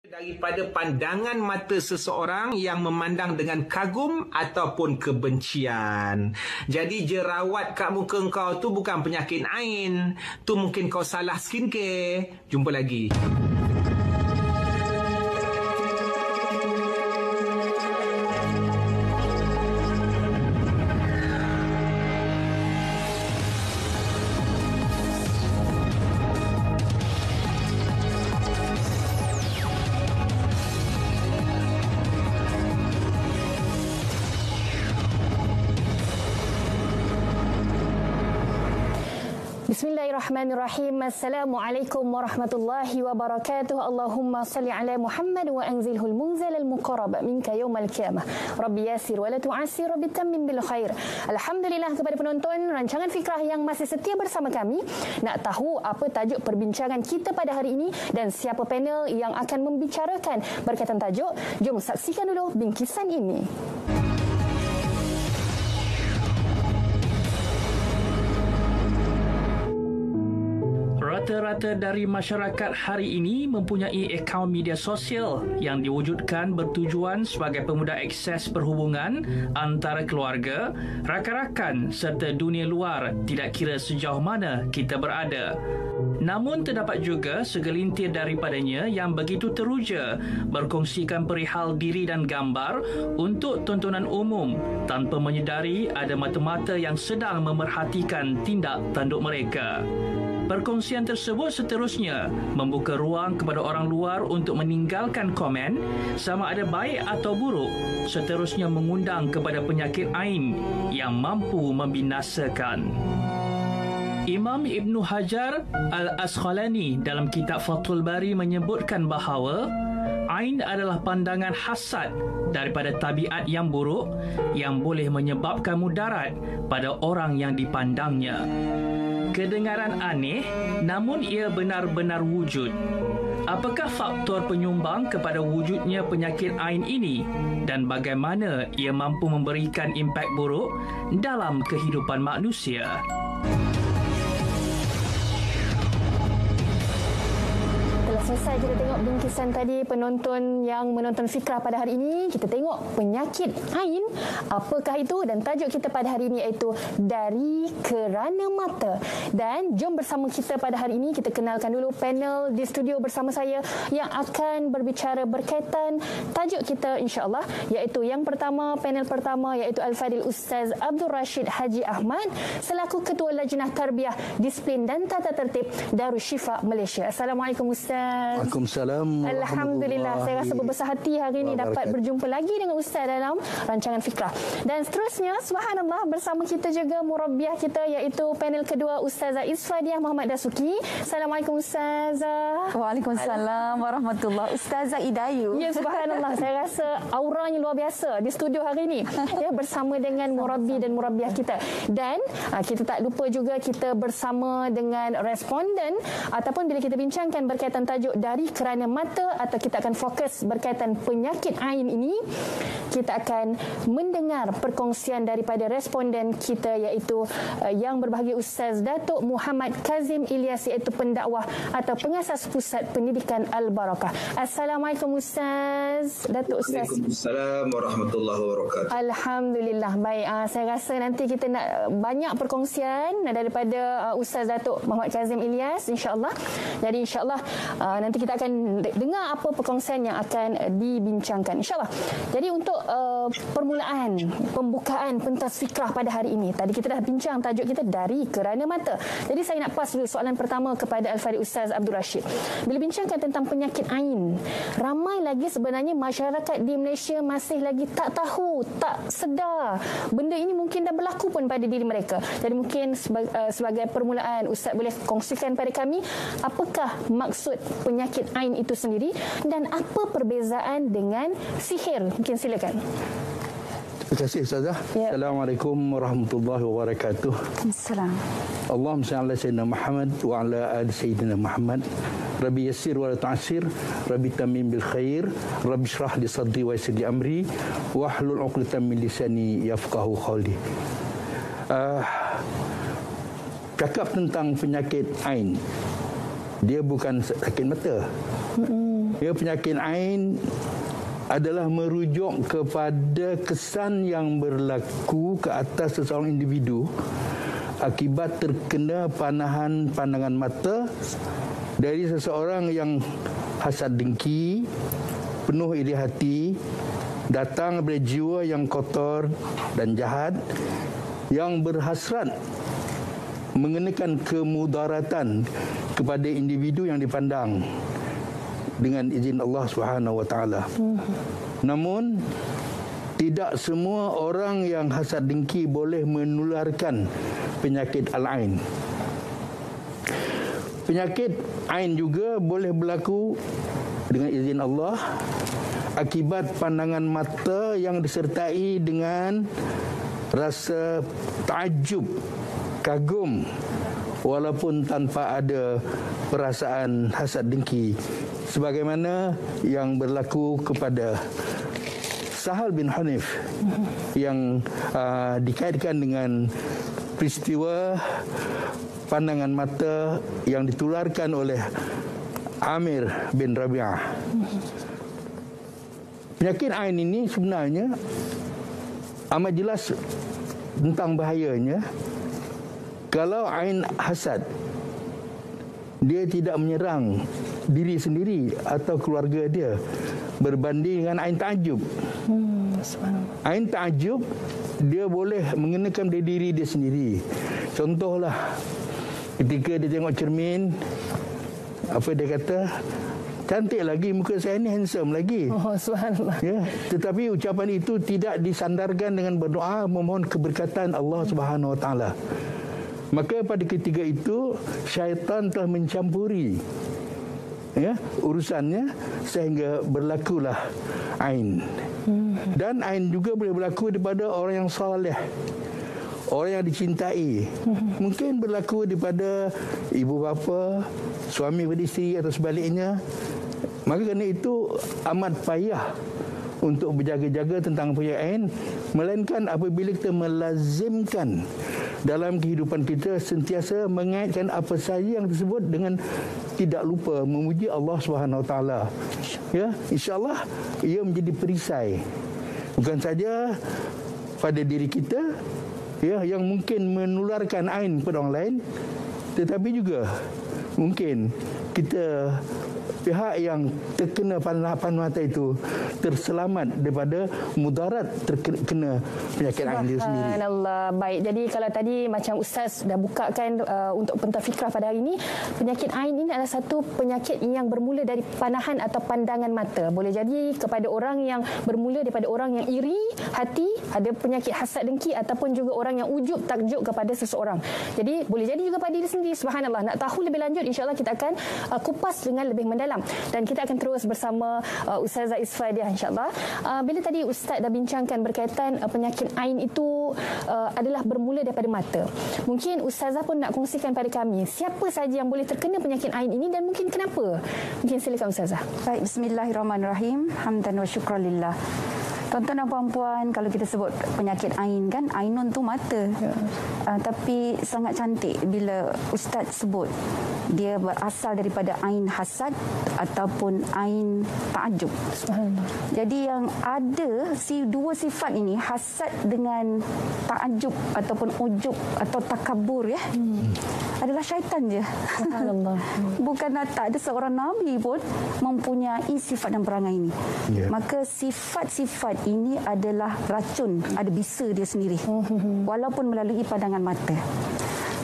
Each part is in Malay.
Daripada pandangan mata seseorang yang memandang dengan kagum ataupun kebencian. Jadi jerawat kat muka kau tu bukan penyakit ain. Tu mungkin kau salah skincare. Jumpa lagi. Bismillahirrahmanirrahim. Assalamualaikum warahmatullahi wabarakatuh. Allahumma salli ala Muhammad wa anzilhul munzal al-muqarrab minka yawmal qiyamah. Rabbi yasir wa la tu'asir, Rabbi tammim bil khair. Alhamdulillah kepada penonton rancangan Fikrah yang masih setia bersama kami. Nak tahu apa tajuk perbincangan kita pada hari ini dan siapa panel yang akan membicarakan berkaitan tajuk? Jom saksikan dulu bingkisan ini. Rata-rata dari masyarakat hari ini mempunyai akaun media sosial yang diwujudkan bertujuan sebagai pemudah akses perhubungan antara keluarga, rakan-rakan serta dunia luar, tidak kira sejauh mana kita berada. Namun terdapat juga segelintir daripadanya yang begitu teruja berkongsikan perihal diri dan gambar untuk tontonan umum tanpa menyedari ada mata-mata yang sedang memerhatikan tindak tanduk mereka. Perkongsian tersebut seterusnya membuka ruang kepada orang luar untuk meninggalkan komen sama ada baik atau buruk, seterusnya mengundang kepada penyakit ain yang mampu membinasakan. Imam Ibn Hajar Al-Asqalani dalam kitab Fathul Bari menyebutkan bahawa ain adalah pandangan hasad daripada tabiat yang buruk yang boleh menyebabkan mudarat pada orang yang dipandangnya. Kedengaran aneh, namun ia benar-benar wujud. Apakah faktor penyumbang kepada wujudnya penyakit ain ini dan bagaimana ia mampu memberikan impak buruk dalam kehidupan manusia? Selesai kita tengok bingkisan tadi, penonton yang menonton Fikrah pada hari ini, kita tengok penyakit ain, apakah itu, dan tajuk kita pada hari ini iaitu dari kerana mata. Dan jom bersama kita pada hari ini, kita kenalkan dulu panel di studio bersama saya yang akan berbicara berkaitan tajuk kita insya-Allah, iaitu yang pertama, panel pertama iaitu Al-Fadil Ustaz Abdul Rashid Haji Ahmad selaku Ketua Lajnah Tarbiyah, Disiplin dan Tata Tertib Darushifa Malaysia. Assalamualaikum Ustaz. Waalaikumsalam. Alhamdulillah, saya rasa berbesar hati hari ini dapat berjumpa lagi dengan Ustaz dalam rancangan Fikrah. Dan seterusnya, subhanallah, bersama kita juga murabbiah kita iaitu panel kedua Ustazah Isfadiah Muhammad Dasuki. Assalamualaikum Ustazah. Waalaikumsalam warahmatullahi. Ustazah Idayu. Ya, subhanallah, saya rasa auranya luar biasa di studio hari ini ya, bersama dengan murabbi dan murabbiah kita. Dan kita tak lupa juga kita bersama dengan responden ataupun bila kita bincangkan berkaitan tajuk dari kerana mata atau kita akan fokus berkaitan penyakit ain ini, kita akan mendengar perkongsian daripada responden kita iaitu yang berbahagia Ustaz Datuk Muhammad Kazim Ilyas iaitu pendakwah atau pengasas Pusat Pendidikan Al-Barakah. Assalamualaikum Ustaz. Datuk Ustaz. Waalaikumsalam warahmatullahi wabarakatuh. Alhamdulillah. Baik, saya rasa nanti kita nak banyak perkongsian daripada Ustaz Datuk Muhammad Kazim Ilyas insya-Allah. Jadi insya-Allah nanti kita akan dengar apa perkongsian yang akan dibincangkan insya-Allah. Jadi untuk permulaan pembukaan pentas Fikrah pada hari ini, tadi kita dah bincang tajuk kita dari kerana mata. Jadi saya nak pas dulu soalan pertama kepada Al-Fadil Ustaz Abdul Rashid. Bila bincangkan tentang penyakit ain, ramai lagi sebenarnya masyarakat di Malaysia masih lagi tak tahu, tak sedar benda ini mungkin dah berlaku pun pada diri mereka. Jadi mungkin sebagai permulaan Ustaz boleh kongsikan pada kami apakah maksud penyakit ain itu sendiri dan apa perbezaan dengan sihir? Mungkin silakan. Terima kasih Ustazah. Ya. Assalamualaikum warahmatullahi wabarakatuh. Assalam. Allahumma salli ala sayyidina Muhammad wa ala ali sayyidina Muhammad. Rabbi yassir wa la tu'assir, Rabbi tammim bil khair, Rabbi shrah li sadri wa yassir li amri, wahlul 'uqdatam min lisani yafqahu qawli. Cakap tentang penyakit ain. dia bukan sakit mata. Ya, penyakit ain adalah merujuk kepada kesan yang berlaku ke atas seseorang individu akibat terkena pandangan mata dari seseorang yang hasad dengki, penuh iri hati, datang dari jiwa yang kotor dan jahat, yang berhasrat mengenakan kemudaratan kepada individu yang dipandang dengan izin Allah Subhanahu wa taala. Namun tidak semua orang yang hasad dengki boleh menularkan penyakit al-ain. Penyakit ain juga boleh berlaku dengan izin Allah akibat pandangan mata yang disertai dengan rasa takjub, kagum, walaupun tanpa ada perasaan hasad dengki, sebagaimana yang berlaku kepada Sahal bin Hanif yang dikaitkan dengan peristiwa pandangan mata yang ditularkan oleh Amir bin Rabi'ah. Penyakit ain ini sebenarnya amat jelas tentang bahayanya. Kalau ain hasad, dia tidak menyerang diri sendiri atau keluarga dia berbanding dengan ain ta'ajub. Ain ta'ajub, dia boleh mengenakan diri dia sendiri. Contohlah, ketika dia tengok cermin, apa dia kata, cantik lagi muka saya ni, handsome lagi. Subhanallah. Ya, tetapi ucapan itu tidak disandarkan dengan berdoa memohon keberkatan Allah Subhanahu wa taala. Maka pada ketika itu syaitan telah mencampuri urusannya sehingga berlakulah ain. Dan ain juga boleh berlaku daripada orang yang soleh, orang yang dicintai. Mungkin berlaku daripada ibu bapa, suami pada isteri atau sebaliknya. Maka kerana itu amat payah untuk berjaga-jaga tentang penyakit ain, melainkan apabila kita melazimkan dalam kehidupan kita sentiasa mengaitkan apa sahaja yang tersebut dengan tidak lupa memuji Allah Subhanahu Wa Taala. Ya, insya-Allah ia menjadi perisai bukan saja pada diri kita, ya, yang mungkin menularkan ain kepada orang lain, tetapi juga mungkin kita, pihak yang terkena pandangan mata itu, terselamat daripada mudarat terkena penyakit ain dia sendiri. Subhanallah. Baik, jadi kalau tadi macam Ustaz dah bukakan untuk pentafikrah pada hari ini, penyakit ain ini adalah satu penyakit yang bermula dari panahan atau pandangan mata. Boleh jadi kepada orang yang bermula daripada orang yang iri hati, ada penyakit hasad dengki, ataupun juga orang yang ujub takjub kepada seseorang. Jadi boleh jadi juga pada diri sendiri. Subhanallah. Nak tahu lebih lanjut, insya-Allah kita akan kupas dengan lebih mendalam. Dan kita akan terus bersama Ustazah Isfadiah, insya-Allah. Bila tadi Ustaz dah bincangkan berkaitan penyakit ain itu adalah bermula daripada mata. Mungkin Ustazah pun nak kongsikan pada kami siapa saja yang boleh terkena penyakit ain ini dan mungkin kenapa. Mungkin silakan Ustazah. Baik, bismillahirrahmanirrahim. Hamdan wa syukralillah. Tuan-tuan dan puan-puan, kalau kita sebut penyakit ain kan, ainun tu mata. Tapi sangat cantik bila Ustaz sebut dia berasal daripada ain hasad ataupun ain ta'ajub. Jadi yang ada dua sifat ini, hasad dengan ta'ajub ataupun ujub atau takabur, ya, adalah syaitan je. Bukan tak ada seorang nabi pun mempunyai sifat dan perangai ini. Maka sifat-sifat ini adalah racun, ada bisa dia sendiri, walaupun melalui pandangan mata.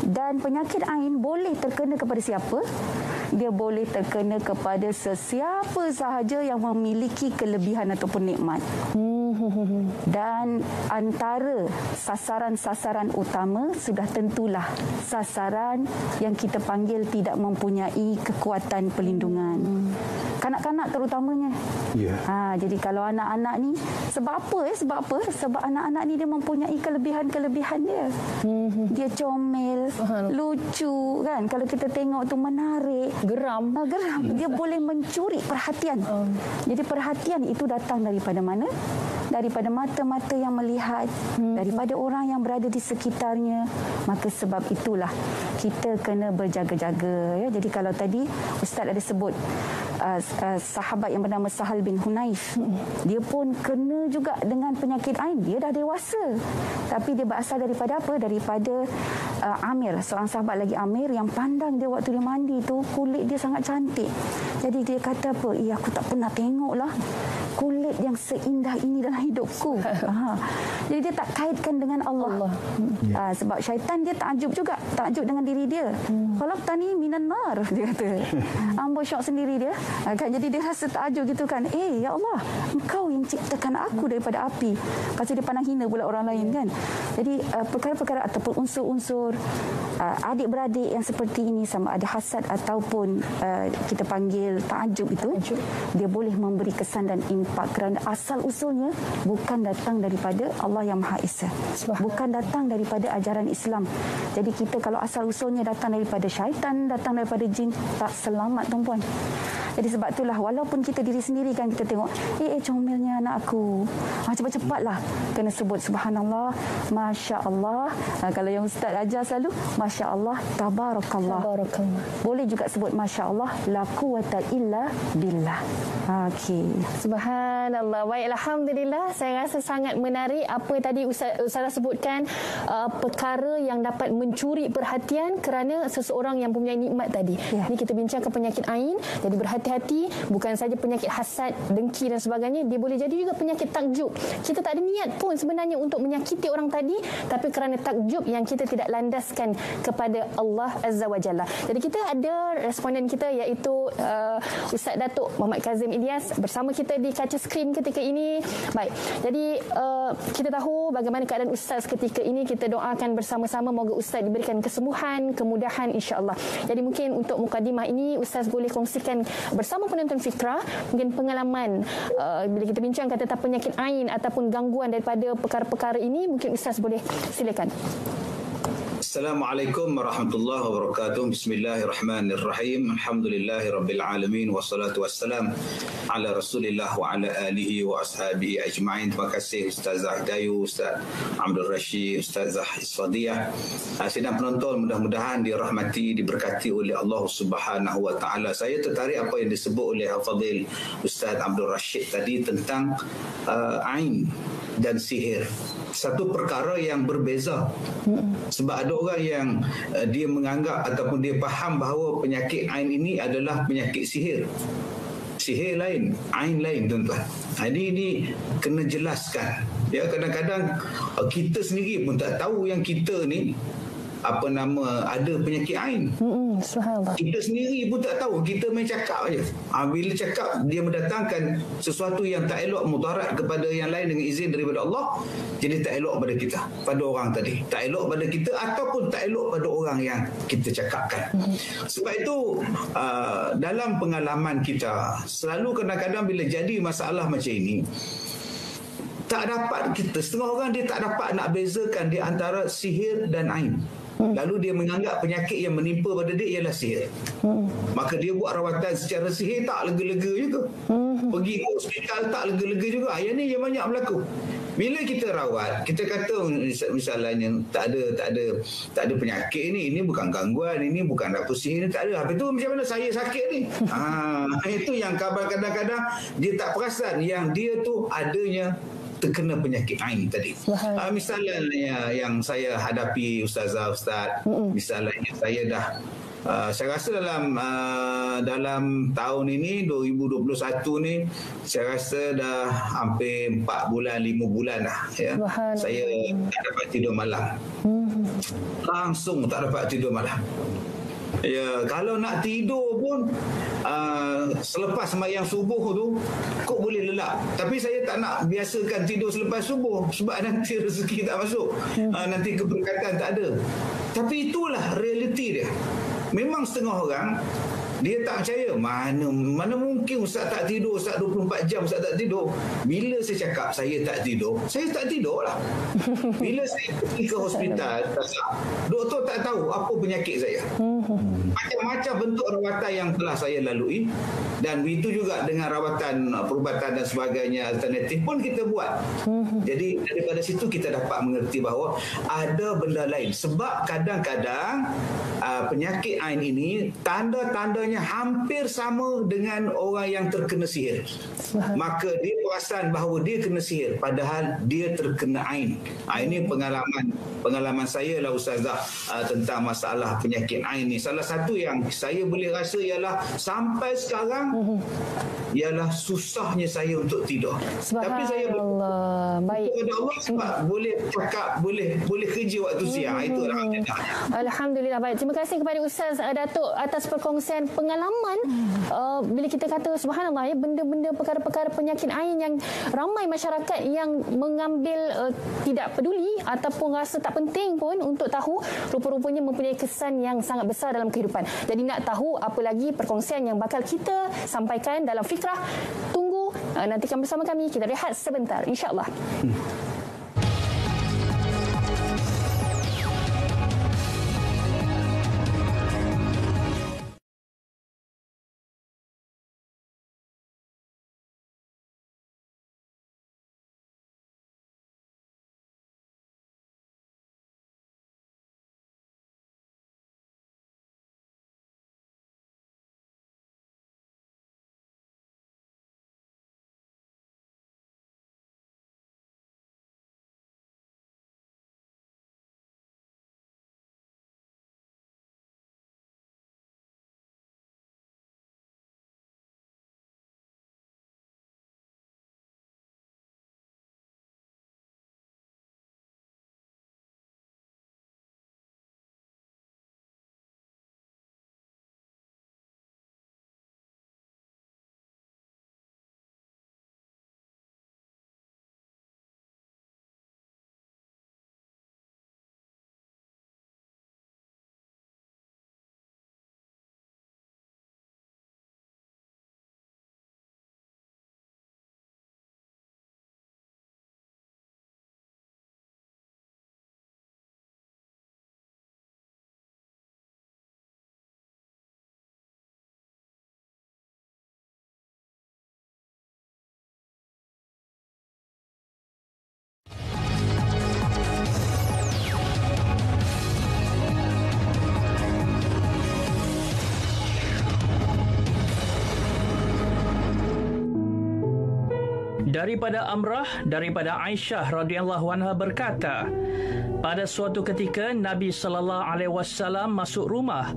Dan penyakit ain boleh terkena kepada siapa? Dia boleh terkena kepada sesiapa sahaja yang memiliki kelebihan ataupun nikmat. Dan antara sasaran-sasaran utama sudah tentulah sasaran yang kita panggil tidak mempunyai kekuatan perlindungan. Kanak-kanak terutamanya. Jadi kalau anak-anak ni, sebab apa? Sebab anak-anak ni dia mempunyai kelebihan-kelebihan dia. Dia comel, lucu kan. Kalau kita tengok tu menarik, geram. Dia boleh mencuri perhatian. Jadi perhatian itu datang daripada mana? daripada mata-mata yang melihat, daripada orang yang berada di sekitarnya. Maka sebab itulah kita kena berjaga-jaga. Ya. Jadi kalau tadi Ustaz ada sebut sahabat yang bernama Sahal bin Hunayf, dia pun kena juga dengan penyakit ain. Dia dah dewasa, tapi dia berasal daripada apa? Daripada Amir, seorang sahabat lagi Amir, yang pandang dia waktu dia mandi tu, kulit dia sangat cantik. Jadi dia kata apa? Aku tak pernah tengoklah kulit yang seindah ini dalam hidupku. Jadi dia tak kaitkan dengan Allah. Sebab syaitan dia takjub juga, takjub dengan diri dia. Kalau tani minan nar, dia kata. Ambo syok sendiri dia. Kan, jadi dia rasa takjub gitu kan. Ya Allah, engkau yang ciptakan aku daripada api. Lepas dia pandang hina pula orang lain kan. Jadi perkara-perkara ataupun unsur-unsur adik-beradik yang seperti ini, sama ada hasad ataupun kita panggil takjub itu, dia boleh memberi kesan dan impak kerana asal usulnya bukan datang daripada Allah yang Maha Esa, bukan datang daripada ajaran Islam. Jadi kita kalau asal usulnya datang daripada syaitan, datang daripada jin, tak selamat tuan-puan. Jadi sebab itulah walaupun kita diri sendiri kan kita tengok comelnya anak aku, cepat-cepatlah kena sebut subhanallah, masya Allah. Kalau yang Ustaz ajar selalu masya Allah, tabarakallah. Boleh juga sebut masya Allah, la quwata illa billah. Okey, subhanallah. Baik, alhamdulillah. Saya rasa sangat menarik apa tadi Ustaz sebutkan, perkara yang dapat mencuri perhatian kerana seseorang yang mempunyai nikmat tadi. Ini kita bincangkan penyakit ain. Jadi berhati-hati, bukan saja penyakit hasad, dengki dan sebagainya, dia boleh jadi juga penyakit takjub. Kita tak ada niat pun sebenarnya untuk menyakiti orang tadi, tapi kerana takjub yang kita tidak landaskan kepada Allah Azza wa Jalla. Jadi kita ada responden kita iaitu Ustaz Datuk Muhammad Kazim Ilyas bersama kita di kaca skrin ketika ini. Baik, jadi kita tahu bagaimana keadaan Ustaz ketika ini. Kita doakan bersama-sama moga Ustaz diberikan kesembuhan, kemudahan insya-Allah. Jadi mungkin untuk mukadimah ini Ustaz boleh kongsikan bersama penonton Fikrah mungkin pengalaman bila kita bincangkan tentang penyakit ain ataupun gangguan daripada perkara-perkara ini. Mungkin Ustaz boleh silakan. Assalamualaikum warahmatullahi wabarakatuh. Bismillahirrahmanirrahim. Alhamdulillahirabbil alamin wassalatu wassalam ala Rasulillah wa ala alihi wa ashabihi ajma'in. Terima kasih Ustazah Hidayu, Ustaz Abdul Rashid, Ustazah Isfadiyah. Sidang penonton mudah-mudahan dirahmati, diberkati oleh Allah Subhanahu wa taala. Saya tertarik apa yang disebut oleh Al-Fadhil Ustaz Abdul Rashid tadi tentang ain dan sihir. Satu perkara yang berbeza. Sebab ada orang yang dia menganggap ataupun dia faham bahawa penyakit ain ini adalah penyakit sihir. Sihir lain, ain lain tuan-tuan. Ini kena jelaskan. Ya, kadang-kadang kita sendiri pun tak tahu yang kita ni ada penyakit ain. Subhanallah. Kita sendiri pun tak tahu. Kita main cakap aja. Bila cakap, dia mendatangkan sesuatu yang tak elok, mudarat kepada yang lain dengan izin daripada Allah. Jadi tak elok pada kita, pada orang tadi. Tak elok pada kita ataupun tak elok pada orang yang kita cakapkan. Sebab itu dalam pengalaman kita, selalu kadang-kadang bila jadi masalah macam ini, tak dapat kita, setengah orang dia tak dapat nak bezakan di antara sihir dan ain. Lalu dia menganggap penyakit yang menimpa pada dia ialah sihir. Maka dia buat rawatan secara sihir, tak lega-lega juga. Pergi ke hospital tak lega-lega juga. Yang ni yang banyak berlaku. Bila kita rawat, kita kata misalnya tak ada penyakit ni, ini bukan gangguan, ini bukan apa sihir, ini tak ada. Habis tu macam mana saya sakit ni? Itu yang kadang-kadang dia tak perasan yang dia tu adanya terkena penyakit ain tadi. Misalnya yang saya hadapi Ustaz, misalnya saya dah saya rasa dalam tahun ini 2021 ni saya rasa dah hampir 4 bulan 5 bulan dah ya. Saya tak dapat tidur malam. Langsung tak dapat tidur malam. Ya, kalau nak tidur pun selepas sembahyang subuh tu kok boleh lelap. Tapi saya tak nak biasakan tidur selepas subuh sebab nanti rezeki tak masuk. Nanti keberkatan tak ada. Tapi itulah realiti dia. Memang setengah orang Dia tak percaya. Mana mungkin Ustaz tak tidur, Ustaz 24 jam Ustaz tak tidur. Bila saya cakap saya tak tidur lah. Bila saya pergi ke hospital, doktor tak tahu apa penyakit saya. Macam-macam bentuk rawatan yang telah saya lalui, dan itu juga dengan rawatan perubatan dan sebagainya alternatif pun kita buat. Jadi daripada situ kita dapat mengerti bahawa ada benda lain. Sebab kadang-kadang penyakit ain ini tanda-tandanya hampir sama dengan orang yang terkena sihir. Maka dia perasan bahawa dia kena sihir padahal dia terkena ain. Ini pengalaman saya lah Ustazah tentang masalah penyakit ain ni. Salah satu yang saya boleh rasa ialah sampai sekarang ialah susahnya saya untuk tidur. Tapi saya baik. kepada Allah sebab boleh cakap, boleh kerja waktu siang. Itu Alhamdulillah. Baik. Terima kasih kepada Ustaz Datuk atas perkongsian pengalaman. Bila kita kata subhanallah ya, benda-benda perkara-perkara penyakit ain yang ramai masyarakat yang mengambil tidak peduli ataupun rasa tak penting pun untuk tahu, rupa-rupanya mempunyai kesan yang sangat besar dalam kehidupan. Jadi nak tahu apa lagi perkongsian yang bakal kita sampaikan dalam Fikrah, tunggu nantikan bersama kami. Kita rehat sebentar insya-Allah. Daripada Amrah, daripada Aisyah radhiyallahu anha berkata, pada suatu ketika Nabi sallallahu alaihi wasallam masuk rumah.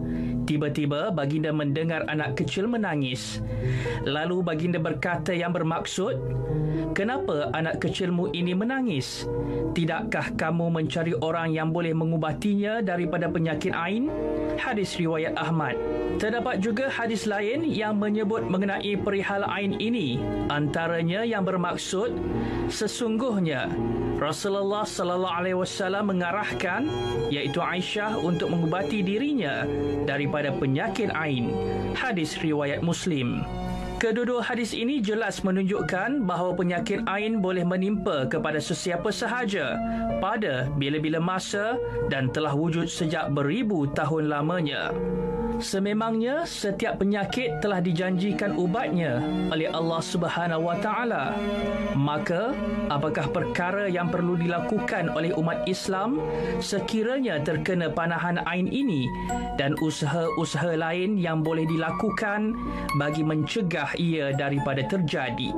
Tiba-tiba baginda mendengar anak kecil menangis. Lalu baginda berkata yang bermaksud, "Kenapa anak kecilmu ini menangis? Tidakkah kamu mencari orang yang boleh mengubatinya daripada penyakit ain?" Hadis riwayat Ahmad. Terdapat juga hadis lain yang menyebut mengenai perihal ain ini. Antaranya yang bermaksud, sesungguhnya Rasulullah sallallahu alaihi wasallam mengarahkan iaitu Aisyah untuk mengubati dirinya daripada penyakit ain. Hadis riwayat Muslim. Kedua-dua hadis ini jelas menunjukkan bahawa penyakit ain boleh menimpa kepada sesiapa sahaja pada bila-bila masa dan telah wujud sejak beribu tahun lamanya. Sememangnya setiap penyakit telah dijanjikan ubatnya oleh Allah Subhanahu Wa Taala. Maka, apakah perkara yang perlu dilakukan oleh umat Islam sekiranya terkena panahan ain ini dan usaha-usaha lain yang boleh dilakukan bagi mencegah ia daripada terjadi?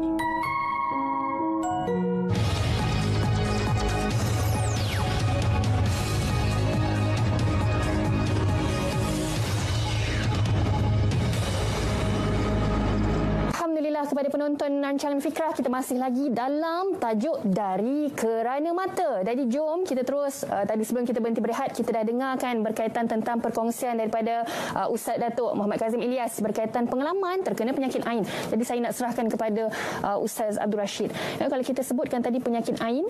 Alhamdulillah kepada penonton rancangan Fikrah, kita masih lagi dalam tajuk Dari Kerana Mata. Jadi jom kita terus, tadi sebelum kita berhenti berehat, kita dah dengarkan berkaitan tentang perkongsian daripada Ustaz Datuk Muhammad Kazim Ilyas berkaitan pengalaman terkena penyakit ain. Jadi saya nak serahkan kepada Ustaz Abdul Rashid. Kalau kita sebutkan tadi penyakit ain,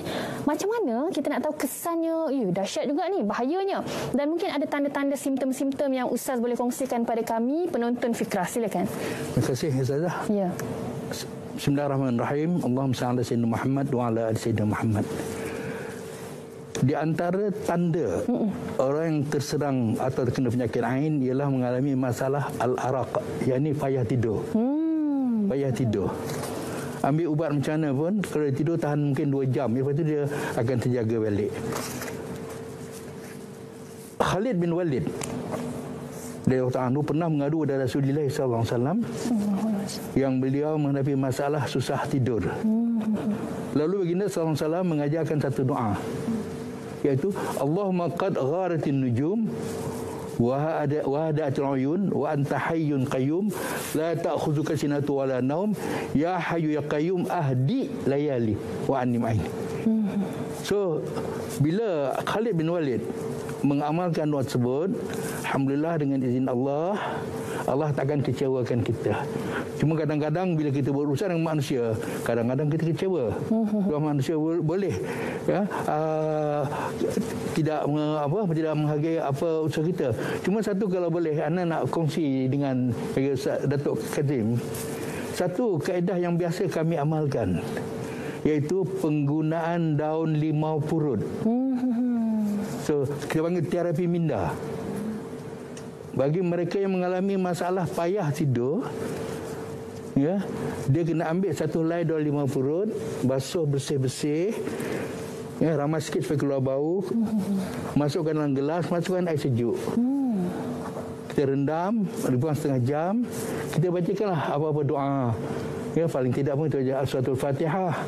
macam mana kita nak tahu kesannya? Dahsyat juga ni, bahayanya. Dan mungkin ada tanda-tanda simptom-simptom yang Ustaz boleh kongsikan pada kami penonton Fikrah. Silakan. Terima kasih Ustazah. Ya. Bismillahirrahmanirrahim. Allahumma salli ala sayyidina Muhammad wa ala ali sayyidina Muhammad. Di antara tanda orang yang terserang atau terkena penyakit ain ialah mengalami masalah al-araq, yakni payah tidur. Payah tidur. Ambil ubat macam mana pun, kalau dia tidur tahan mungkin 2 jam, lepas tu dia akan terjaga balik. Khalid bin Walid pernah mengadu kepada Rasulullah SAW yang beliau menghadapi masalah susah tidur. Lalu baginda SAW mengajarkan satu doa, iaitu Allahumma qad gharatin nujum wa hada'atul uyun wa anta hayyun qayyum la ta'khuzuka sinatu wala naum ya hayyu ya qayyum ahdi layali wa annim ain. So bila Khalid bin Walid mengamalkan doa tersebut, alhamdulillah dengan izin Allah, Allah takkan kecewakan kita. Cuma kadang-kadang bila kita berurusan dengan manusia, kadang-kadang kita kecewa. Manusia boleh tidak menghargai apa usaha kita. Cuma satu kalau boleh ana nak kongsi dengan Datuk Kazim, satu kaedah yang biasa kami amalkan, iaitu penggunaan daun limau purut. So, kita panggil terapi minda. Bagi mereka yang mengalami masalah payah tidur, dia kena ambil satu helai daun limau purut, basuh bersih-bersih, ramai sikit supaya keluar bau, masukkan dalam gelas, masukkan air sejuk. Kita rendam lebih kurang setengah jam, kita bacakanlah apa-apa doa. Paling tidak pun kita baca Suratul Fatihah.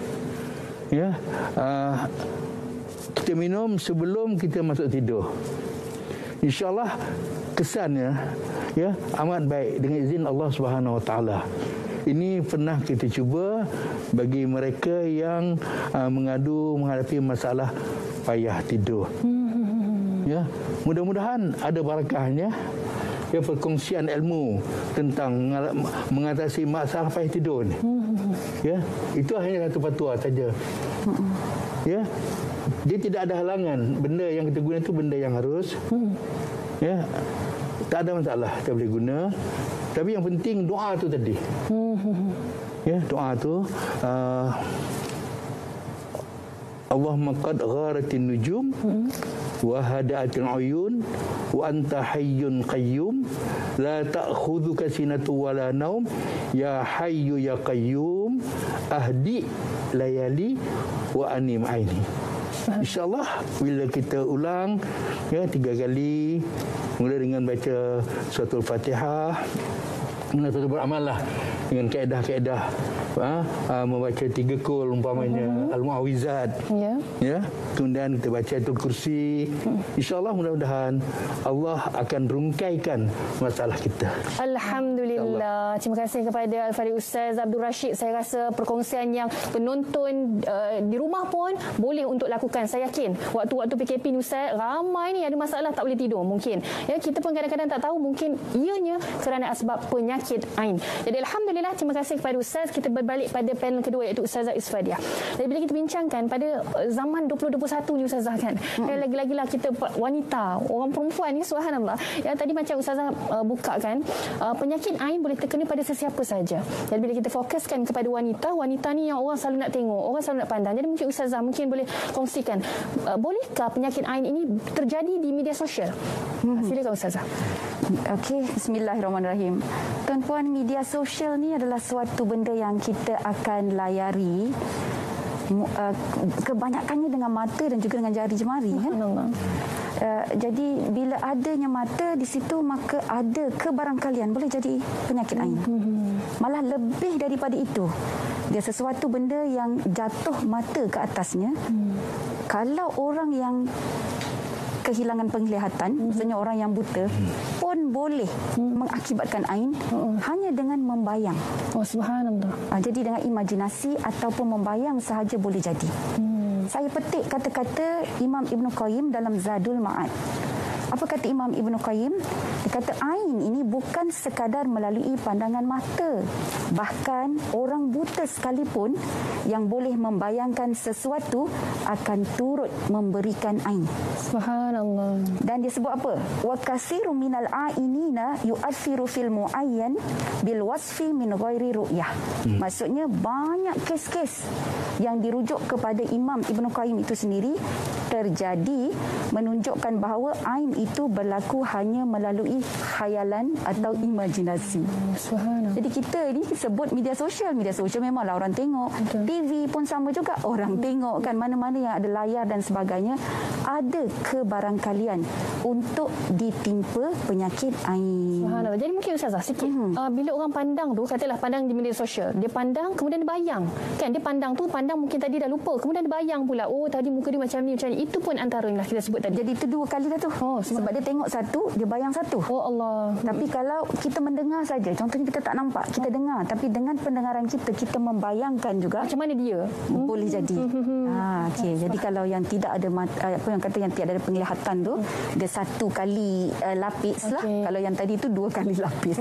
Kita minum sebelum kita masuk tidur. InsyaAllah kesannya amat baik dengan izin Allah Subhanahu Wa Taala. Ini pernah kita cuba bagi mereka yang menghadapi masalah payah tidur. Mudah-mudahan ada barakahnya. Perkongsian ilmu tentang mengatasi masalah payah tidur ni. Itu hanya satu fatwa saja. Dia tidak ada halangan. Benda yang kita guna itu benda yang harus. Tak ada masalah, kita boleh guna. Tapi yang penting doa tu tadi. Doa tu Allahumma qad gharatin nujum wa hada'atil uyun wa anta hayyun qayyum la ta'khudhuka sinatu wala naum ya hayyu ya qayyum ahdi layali wa anim aini. InsyaAllah bila kita ulang 3 kali, mula dengan baca Suratul Fatihah, kemudian kita beramallah dengan kaedah-kaedah membaca 3 kul umpamanya Al-Mu'awizat. Kemudian kita baca Ayatul Kursi. InsyaAllah mudah-mudahan Allah akan rungkaikan masalah kita. Alhamdulillah. Terima kasih kepada Al-Fadhil Ustaz Abdul Rashid. Saya rasa perkongsian yang penonton di rumah pun boleh untuk lakukan. Saya yakin waktu-waktu PKP ni Ustaz, ramai ni ada masalah tak boleh tidur mungkin. Kita pun kadang-kadang tak tahu, mungkin ianya kerana asbab penyakit ain. Jadi alhamdulillah, terima kasih kepada Ustaz. Kita berbalik pada panel kedua, iaitu Ustazah Isfadiah. Jadi bila kita bincangkan pada zaman 2021 ni Ustazah kan, lagi-lagi lah kita wanita, orang perempuan ni, subhanallah. Tadi macam Ustazah bukakan, penyakit ain boleh terkena pada sesiapa saja. Jadi bila kita fokuskan kepada wanita ni yang orang selalu nak tengok, orang selalu nak pandang. Jadi mungkin Ustazah mungkin boleh kongsikan, bolehkah penyakit ain ini terjadi di media sosial? Silakan Ustazah. Okey, bismillahirrahmanirrahim. Tuan-puan, media sosial ni adalah suatu benda yang kita akan layari kebanyakannya dengan mata dan juga dengan jari jemari kan. Jadi bila adanya mata di situ, maka ada kebarangkalian boleh jadi penyakit ain. Malah lebih daripada itu, dia sesuatu benda yang jatuh mata ke atasnya. Kalau orang yang kehilangan penglihatan, maksudnya orang yang buta pun boleh mengakibatkan ain hanya dengan membayang. Oh, subhanallah. Jadi dengan imajinasi ataupun membayang sahaja boleh jadi. Saya petik kata-kata Imam Ibn Qayyim dalam Zadul Ma'ad. Apa kata Imam Ibn Qayyim? Dia kata ain ini bukan sekadar melalui pandangan mata. Bahkan orang buta sekalipun yang boleh membayangkan sesuatu akan turut memberikan ain. Subhanallah. Dan dia sebut apa? Wa katsirun minal ainina yu'athiru fil muayyan bil wasfi min ghairi ru'yah. Maksudnya banyak kes-kes yang dirujuk kepada Imam Ibn Qayyim itu sendiri terjadi menunjukkan bahawa ain itu berlaku hanya melalui khayalan atau imajinasi. Subhanallah. Jadi kita ni sebut media sosial. Media sosial memanglah orang tengok. Betul. TV pun sama juga. Orang tengok kan, mana-mana yang ada layar dan sebagainya. Ada kebarangkalian untuk ditimpa penyakit ain. Subhanallah. Jadi mungkin Ustazah sikit, bila orang pandang tu, katalah pandang di media sosial, dia pandang kemudian dia bayang. Kan dia pandang mungkin tadi dah lupa, kemudian dia bayang pula, oh tadi muka dia macam ni. Itu pun antara yang kita sebut tadi. Jadi itu dua kali dah tu. Sebab dia tengok satu, dia bayang satu. Oh Allah. Tapi kalau kita mendengar saja, contohnya kita tak nampak, kita dengar, tapi dengan pendengaran kita membayangkan juga Macam mana dia? boleh jadi. Okey. Jadi kalau yang tidak ada apa yang kata yang tiada ada penglihatan tu, dia satu kali lapis lah. Kalau yang tadi tu dua kali lapis.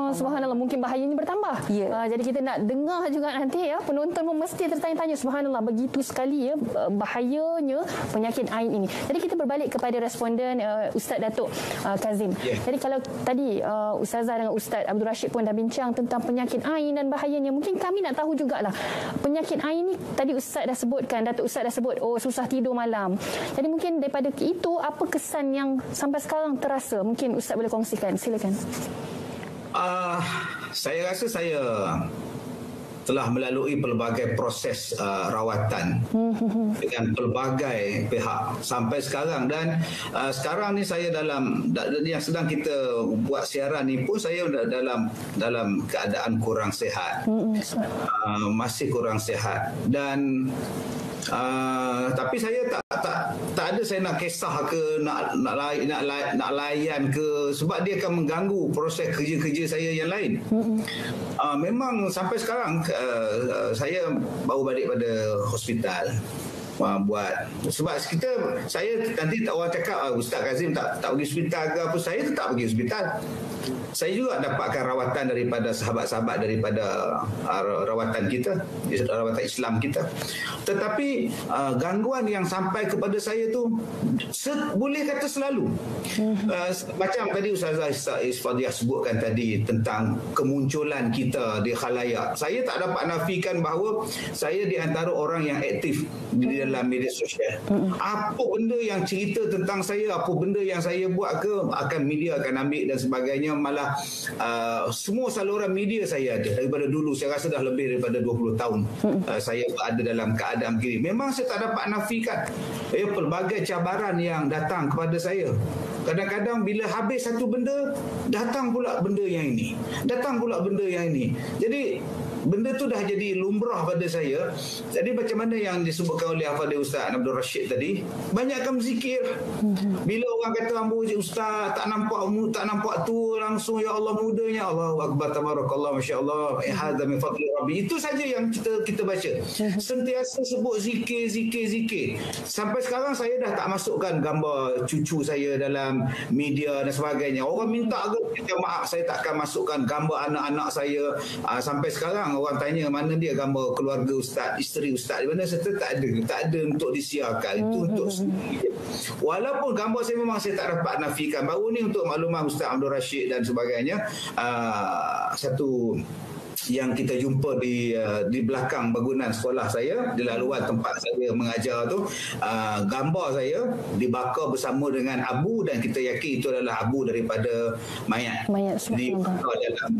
Subhanallah, mungkin bahayanya bertambah. Jadi kita nak dengar juga nanti ya, penonton pun mesti tertanya-tanya, subhanallah, begitu sekali ya bahayanya penyakit ain ini. Jadi kita berbalik kepada responden Ustaz Datuk Kazim. Jadi kalau tadi Ustazah dengan Ustaz Abdul Rashid pun dah bincang tentang penyakit ain dan bahayanya, mungkin kami nak tahu jugalah penyakit ain ni tadi Ustaz dah sebutkan, Datuk Ustaz dah sebut, susah tidur malam. Jadi mungkin daripada itu apa kesan yang sampai sekarang terasa? Mungkin Ustaz boleh kongsikan, silakan. Saya rasa saya telah melalui pelbagai proses rawatan dengan pelbagai pihak sampai sekarang, dan sekarang ni saya dalam yang sedang kita buat siaran ni pun saya dalam keadaan kurang sihat, masih kurang sihat, dan tapi saya tak ada saya nak kisah ke nak layan ke, sebab dia akan mengganggu proses kerja-kerja saya yang lain. Memang sampai sekarang saya baru balik pada hospital buat, sebab saya nanti orang cakap Ustaz Kazim tak pergi hospital ke apa, saya tetap pergi hospital. Saya juga dapatkan rawatan daripada sahabat-sahabat daripada rawatan kita, rawatan Islam kita. Tetapi gangguan yang sampai kepada saya tu boleh kata selalu. Macam tadi Ustazah Isfadiyah sebutkan tadi tentang kemunculan kita di khalayak. Saya tak dapat nafikan bahawa saya di antara orang yang aktif di dalam media sosial. Apa benda yang cerita tentang saya, apa benda yang saya buat ke, akan media akan ambil dan sebagainya. Malah semua saluran media saya ada daripada dulu. Saya rasa dah lebih daripada 20 tahun saya berada dalam keadaan begini. Memang saya tak dapat nafikan pelbagai cabaran yang datang kepada saya. Kadang-kadang bila habis satu benda, datang pula benda yang ini, datang pula benda yang ini. Jadi benda tu dah jadi lumrah pada saya. Jadi macam mana yang disebutkan oleh Al-Fadhil Ustaz Abdul Rashid tadi, banyakkan berzikir. Bila orang kata ambu Ustaz tak nampak tu langsung, ya Allah mudanya, Allahu akbar tabarakallah masya-Allah, hadza min fadli rabbi. Itu saja yang kita baca. Sentiasa sebut zikir. Sampai sekarang saya dah tak masukkan gambar cucu saya dalam media dan sebagainya. Orang minta ke, maaf, saya takkan masukkan gambar anak-anak saya. Sampai sekarang orang tanya mana dia gambar keluarga Ustaz, isteri Ustaz di mana, saya tak ada untuk disiarkan. Itu untuk sendiri. Walaupun gambar saya memang saya tak dapat nafikan. Baru ni untuk makluman Ustaz Abdul Rashid dan sebagainya, satu yang kita jumpa di belakang bangunan sekolah saya, di laluan tempat saya mengajar tu, gambar saya dibakar bersama dengan abu, dan kita yakin itu adalah abu daripada mayat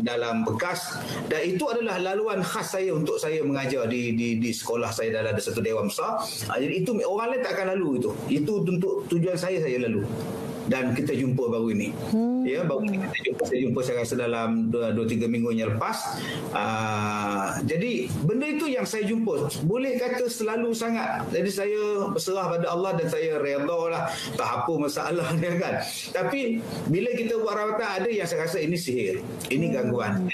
dalam bekas, dan itu adalah laluan khas saya untuk saya mengajar di sekolah saya dalam satu dewan besar. Jadi itu orang lain tak akan lalu, itu untuk tujuan saya lalu. dan kita jumpa baru ini. Ya, baru ini saya jumpa saya rasa dalam 2-3 minggu yang lepas. Jadi benda itu yang saya jumpa, boleh kata selalu sangat. Jadi saya berserah pada Allah dan saya redha lah, tak apa masalah dia kan. Tapi bila kita buat rawatan, ada yang saya rasa ini sihir, ini gangguan,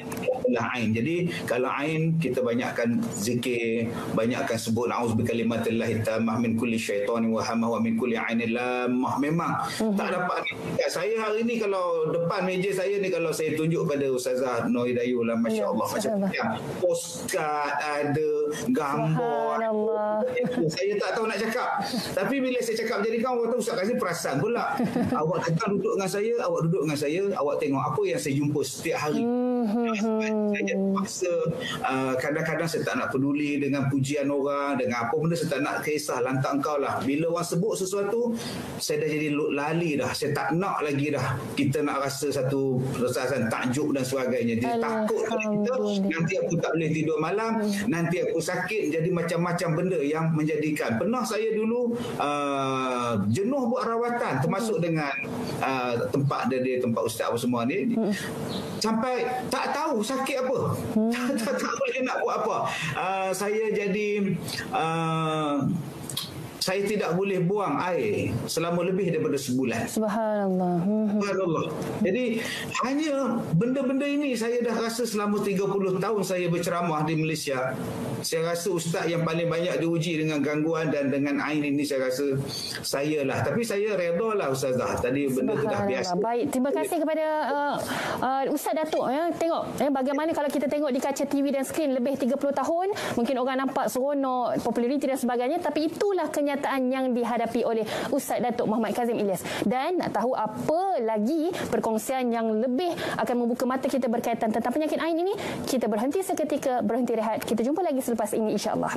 adalah ain. Jadi kalau ain, kita banyakkan zikir, banyakkan sebut a'udzubikalimatillahit tammah min kulli syaitanin wa hamah wa min kulli ainin lamah. Memang tak dapat. Saya hari ni kalau depan meja saya ni, kalau saya tunjuk pada Ustazah Nur Hidayah lah, masya-Allah, macam postcard ada, gambar, saya tak tahu nak cakap. Tapi bila saya cakap jadi kawan, waktu Ustaz Kazim perasan pula. Awak datang duduk dengan saya, awak duduk dengan saya, awak tengok apa yang saya jumpa setiap hari. Saya jadi paksa, kadang-kadang saya tak nak peduli dengan pujian orang, dengan apa benda saya tak nak kisah, lantak engkau lah. Bila orang sebut sesuatu, saya dah jadi lali dah, saya tak nak lagi dah kita nak rasa satu perasaan takjub dan sebagainya. Jadi takut kita, nanti aku tak boleh tidur malam, nanti aku sakit, jadi macam-macam benda yang menjadikan. Pernah saya dulu jenuh buat rawatan, termasuk dengan tempat dia tempat ustaz apa semua ni, sampai tak tahu sakit apa, tak boleh nak buat apa. Saya jadi saya tidak boleh buang air selama lebih daripada sebulan. Subhanallah. Subhanallah. Jadi hanya benda-benda ini saya dah rasa selama 30 tahun saya berceramah di Malaysia. Saya rasa ustaz yang paling banyak diuji dengan gangguan dan dengan ain ini saya rasa saya lah. Tapi saya redha lah Ustazah. Tadi benda tu dah biasa. Baik, terima kasih kepada Ustaz Datuk. Tengok bagaimana kalau kita tengok di kaca TV dan skrin lebih 30 tahun, mungkin orang nampak seronok, populariti dan sebagainya, tapi itulah kenyataan yang dihadapi oleh Ustaz Datuk Muhammad Kazim Ilyas. Dan nak tahu apa lagi perkongsian yang lebih akan membuka mata kita berkaitan tentang penyakit ain ini, kita berhenti seketika, berhenti rehat. Kita jumpa lagi selepas ini insya-Allah.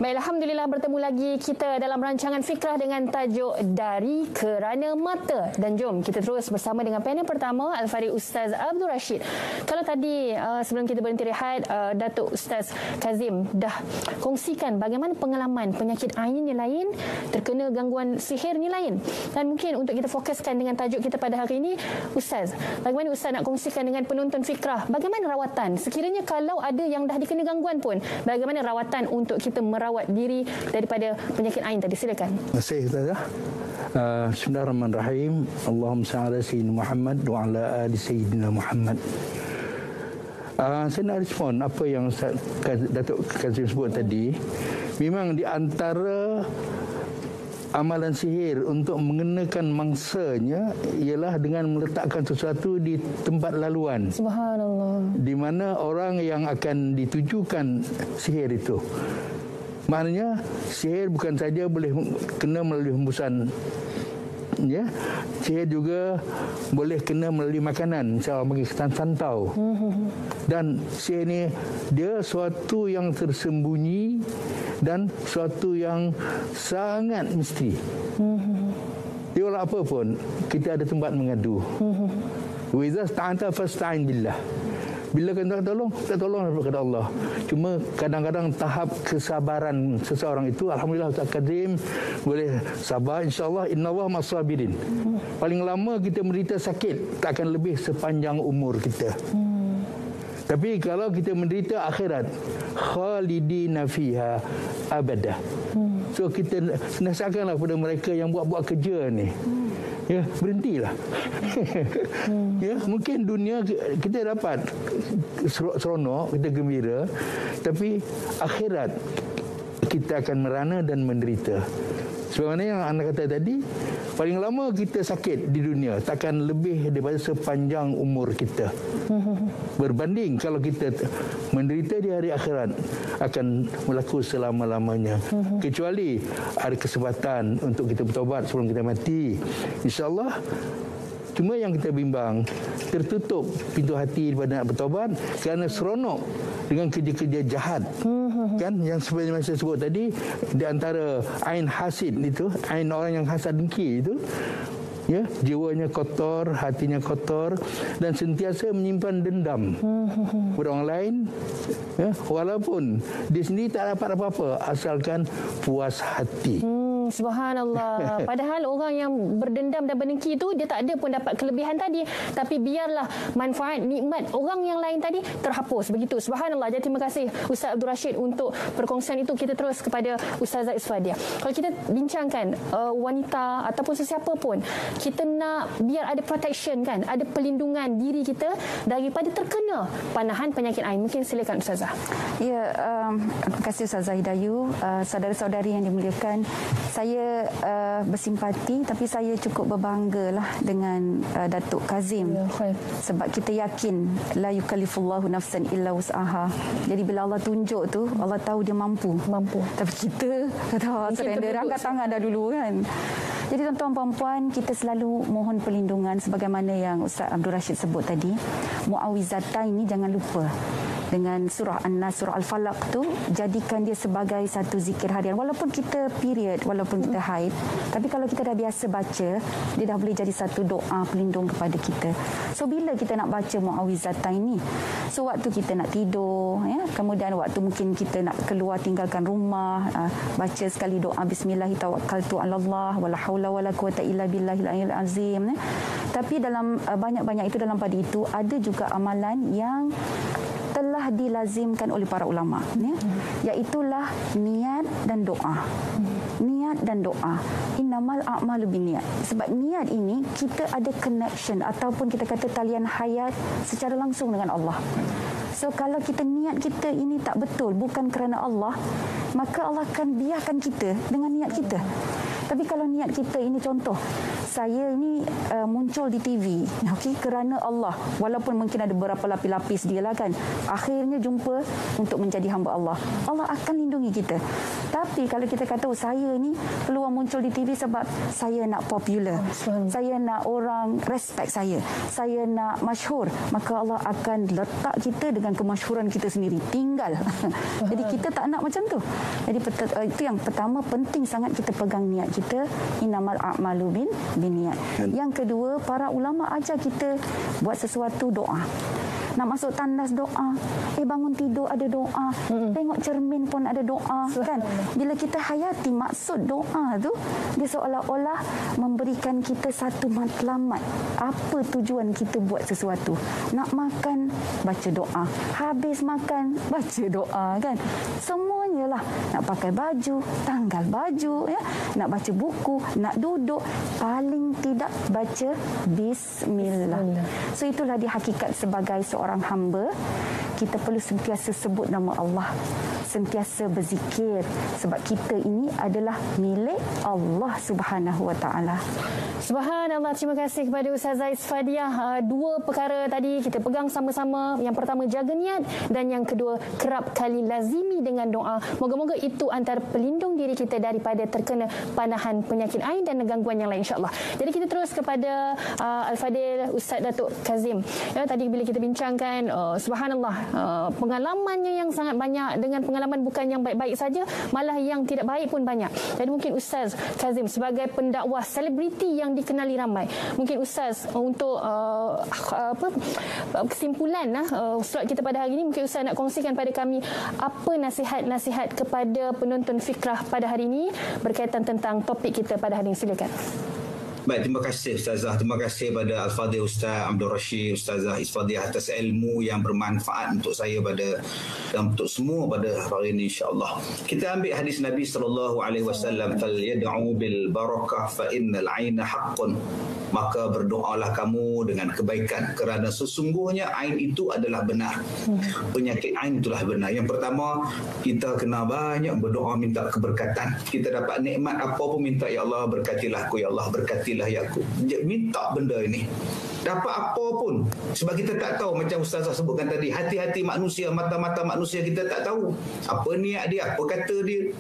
Baik, alhamdulillah bertemu lagi kita dalam rancangan Fikrah dengan tajuk Dari Kerana Mata. Dan jom kita terus bersama dengan panel pertama, Al-Fadhil Ustaz Abdul Rashid. Kalau tadi sebelum kita berhenti rehat, Datuk Ustaz Kazim dah kongsikan bagaimana pengalaman penyakit ain ni lain, terkena gangguan sihir ni lain. Dan mungkin untuk kita fokuskan dengan tajuk kita pada hari ini, Ustaz, bagaimana Ustaz nak kongsikan dengan penonton Fikrah, bagaimana rawatan? Sekiranya kalau ada yang dah dikena gangguan pun, bagaimana rawatan untuk kita merawat diri daripada penyakit ain tadi? Silakan. Terima kasih Ustazah. Bismillahirrahmanirrahim. Allahumma salli ala sayyidina Muhammad wa ala ali sayyidina Muhammad. Saya nak respon apa yang Datuk Kazim sebut tadi. Memang di antara amalan sihir untuk mengenakan mangsanya ialah dengan meletakkan sesuatu di tempat laluan. Subhanallah. Di mana orang yang akan ditujukan sihir itu. Maknanya sihir bukan saja boleh kena melalui hembusan, ya, sihir juga boleh kena melalui makanan, misalnya bagi ketan santau. Dan sihir ni dia suatu yang tersembunyi dan suatu yang sangat misteri. Dia walau apa pun kita ada tempat mengadu. Wa idza sta'anta fasta'in billah. Bila kena tolong, kita tolong daripada Allah. Cuma kadang-kadang tahap kesabaran seseorang itu, alhamdulillah Ustaz Kazim boleh sabar, insya-Allah innallaha ma'as-sabirin. Paling lama kita menderita sakit tak akan lebih sepanjang umur kita. Tapi kalau kita menderita akhirat, khalidina fiha abada. So kita nasihatkanlah kepada mereka yang buat-buat kerja ni. Ya, berhentilah. Ya, mungkin dunia kita dapat seronok, kita gembira, tapi akhirat kita akan merana dan menderita. Sebagaimana yang anda kata tadi, paling lama kita sakit di dunia takkan lebih daripada sepanjang umur kita. Berbanding kalau kita menderita di hari akhirat akan berlaku selama-lamanya. Kecuali ada kesempatan untuk kita bertaubat sebelum kita mati. InsyaAllah. Cuma yang kita bimbang, tertutup pintu hati daripada nak bertaubat kerana seronok dengan kerja-kerja jahat. Kan yang seperti yang saya sebut tadi, di antara ain hasid itu, ain orang yang hasad dengki itu, ya, jiwanya kotor, hatinya kotor dan sentiasa menyimpan dendam kepada orang lain, ya, walaupun dia sendiri tak dapat apa-apa asalkan puas hati. Subhanallah. Padahal orang yang berdendam dan berdengki itu dia tak ada pun dapat kelebihan tadi, tapi biarlah manfaat nikmat orang yang lain tadi terhapus begitu. Subhanallah. Jadi terima kasih Ustaz Abdul Rashid untuk perkongsian itu. Kita terus kepada Ustazah Isfadiah. Kalau kita bincangkan wanita ataupun sesiapa pun, kita nak biar ada protection kan, ada perlindungan diri kita daripada terkena panahan penyakit ain. Mungkin silakan Ustazah. Ya, terima kasih Ustazah Hidayu. Saudara-saudari yang dimuliakan, saya bersimpati tapi saya cukup berbanggalah dengan Datuk Kazim. Ya, sebab kita yakin la yukallifullahu nafsan illa wus'aha. Jadi bila Allah tunjuk tu, Allah tahu dia mampu. Tapi kita surrender, angkat tangan dah dulu kan. Jadi tuan-tuan puan-puan, kita selalu mohon perlindungan sebagaimana yang Ustaz Abdul Rashid sebut tadi. Mu'awizatain ini jangan lupa. Dengan surah An-Nas, surah Al-Falaq tu, jadikan dia sebagai satu zikir harian. Walaupun kita period, walaupun kita haid, tapi kalau kita dah biasa baca, dia dah boleh jadi satu doa pelindung kepada kita. So bila kita nak baca Mu'awizatain ini? So waktu kita nak tidur, ya, kemudian waktu mungkin kita nak keluar tinggalkan rumah, baca sekali doa Bismillahi tawakkaltu 'alallah wala haula wala quwata illa billahil aliyyil azim. Tapi dalam banyak-banyak itu, dalam pada itu ada juga amalan yang telah dilazimkan oleh para ulama, ya, iaitulah niat dan doa. Niat dan doa. Innamal a'malu binniat. Sebab niat ini kita ada connection ataupun kita kata talian hayat secara langsung dengan Allah. So kalau kita niat kita ini tak betul, bukan kerana Allah, maka Allah akan biarkan kita dengan niat kita. Tapi kalau niat kita ini, contoh, saya ini muncul di TV, okey, kerana Allah, walaupun mungkin ada beberapa lapis-lapis dia lah kan, akhirnya jumpa untuk menjadi hamba Allah, Allah akan lindungi kita. Tapi kalau kita kata, saya ni keluar muncul di TV sebab saya nak popular, saya nak orang respect saya nak masyhur, maka Allah akan letak kita dengan kemasyhuran kita sendiri, tinggal. Jadi kita tak nak macam tu. Jadi itu yang pertama, penting sangat kita pegang niat kita, innamal a'malu binniat. Yang kedua, para ulama ajar kita buat sesuatu doa. Nak masuk tandas doa, bangun tidur ada doa, tengok cermin pun ada doa, kan? Bila kita hayati maksud doa tu, dia seolah-olah memberikan kita satu matlamat. Apa tujuan kita buat sesuatu? Nak makan, baca doa. Habis makan, baca doa, kan? Semuanya lah. Nak pakai baju, tanggal baju, ya. Nak baca buku, nak duduk, paling tidak baca Bismillah. So itulah dia hakikat sebagai seorang hamba. Kita perlu sentiasa sebut nama Allah. sentiasa berzikir sebab kita ini adalah milik Allah Subhanahu Wa Taala. Subhanallah, terima kasih kepada Ustazah Isfadiah. Dua perkara tadi kita pegang sama-sama. Yang pertama, jaga niat, dan yang kedua, kerap kali lazimi dengan doa. Moga-moga itu antara pelindung diri kita daripada terkena panahan penyakit ain dan gangguan yang lain, insya-Allah. Jadi kita terus kepada Al-Fadil Ustaz Datuk Kazim. Ya, tadi bila kita bincangkan, subhanallah, pengalamannya yang sangat banyak, dengan pengalaman bukan yang baik-baik saja, malah yang tidak baik pun banyak. Jadi mungkin Ustaz Kazim sebagai pendakwah selebriti yang dikenali ramai, mungkin Ustaz untuk kesimpulan slot kita pada hari ini, mungkin Ustaz nak kongsikan pada kami apa nasihat-nasihat kepada penonton Fikrah pada hari ini berkaitan tentang topik kita pada hari ini. Silakan. Baik, terima kasih Ustazah. Terima kasih pada Al-Fadhil Ustaz Abdul Rashid, Ustazah Isfadiah atas ilmu yang bermanfaat untuk saya dan untuk semua pada hari ini, insya-Allah. Kita ambil hadis Nabi SAW, fal yad'u bil barakah fa innal 'aina haqqun. Maka berdoalah kamu dengan kebaikan kerana sesungguhnya ain itu adalah benar. Penyakit ain itulah benar. Yang pertama, kita kena banyak berdoa minta keberkatan. Kita dapat nikmat apa pun minta, ya Allah berkatilah aku, ya Allah berkatilah ya aku. Minta benda ini. Dapat apa pun. Sebab kita tak tahu, macam Ustazah sebutkan tadi, hati-hati manusia, mata-mata manusia kita tak tahu. Apa niat dia, apa kata dia.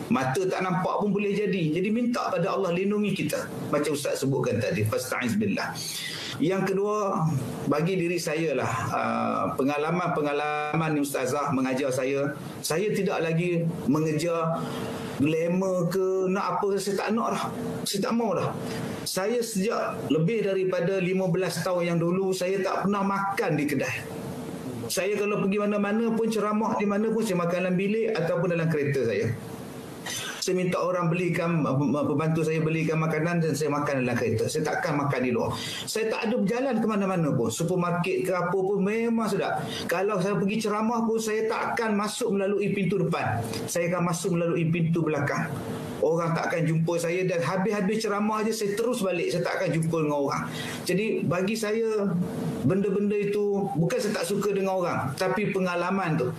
Mata tak nampak pun boleh jadi. Jadi minta pada Allah lindungi kita. Macam Ustaz sebutkan tadi, fasta'iz billah. Yang kedua, bagi diri saya lah, pengalaman ni Ustazah mengajar saya tidak lagi mengejar glamour ke nak apa, saya tak nak dah. Saya tak mau dah. Saya sejak lebih daripada 15 tahun yang dulu, saya tak pernah makan di kedai. Saya kalau pergi mana-mana pun, ceramah di mana pun, saya makan dalam bilik ataupun dalam kereta saya. Saya minta orang belikan, pembantu saya belikan makanan dan saya makan dalam kereta. Saya takkan makan di luar. Saya tak ada berjalan ke mana-mana pun. Supermarket ke apa pun memang sudah. Kalau saya pergi ceramah pun, saya takkan masuk melalui pintu depan. Saya akan masuk melalui pintu belakang. Orang tak akan jumpa saya, dan habis-habis ceramah aja saya terus balik. Saya tak akan jumpa dengan orang. Jadi bagi saya, benda-benda itu bukan saya tak suka dengan orang, tapi pengalaman tu.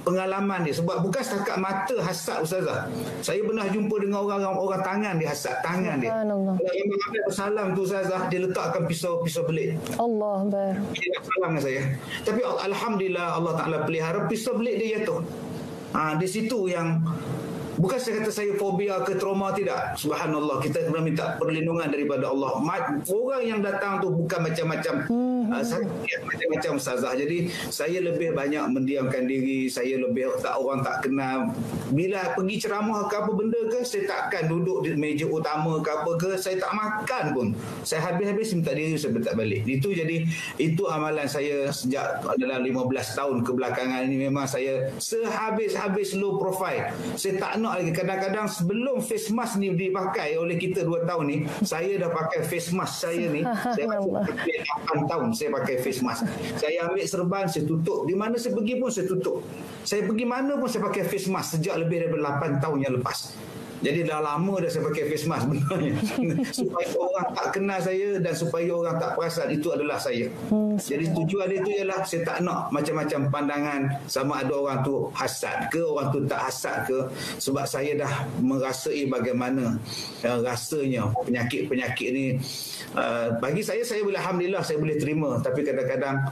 Pengalaman dia. Sebab bukan setakat mata hasad Ustazah. Saya pernah jumpa dengan orang tangan dia hasad, tangan dia. Kalau yang mengambil bersalam tu Ustazah, dia letakkan pisau belit. Allah Akbar. Dia nak salam dengan saya. Tapi alhamdulillah Allah Ta'ala pelihara, pisau belit dia jatuh. Di situ yang bukan saya kata saya fobia ke trauma, tidak. Subhanallah, kita kena minta perlindungan daripada Allah. Orang yang datang tu bukan macam-macam macam-macam Ustazah. Jadi saya lebih banyak mendiamkan diri. Saya lebih orang tak kenal. Bila pergi ceramah ke apa benda ke, saya takkan duduk di meja utama ke apa ke. Saya tak makan pun. Saya habis-habis minta diri, saya tak balik. Itu amalan saya sejak dalam 15 tahun kebelakangan ini. Memang saya sehabis-habis low profile. Saya tak nak lagi. Kadang-kadang sebelum face mask ni dipakai oleh kita 2 tahun ni, saya dah pakai face mask saya ni. Saya pakai 8 tahun saya pakai face mask. Saya ambil serban, saya tutup. Di mana saya pergi pun saya tutup. Saya pergi mana pun saya pakai face mask sejak lebih daripada 8 tahun yang lepas. Jadi dah lama dah saya pakai face mask sebenarnya. Supaya orang tak kenal saya dan supaya orang tak perasan itu adalah saya. Jadi tujuan dia itu ialah saya tak nak macam-macam pandangan, sama ada orang tu hasad ke, orang tu tak hasad ke. Sebab saya dah merasai bagaimana rasanya penyakit-penyakit ni. Bagi saya boleh, alhamdulillah saya boleh terima. Tapi kadang-kadang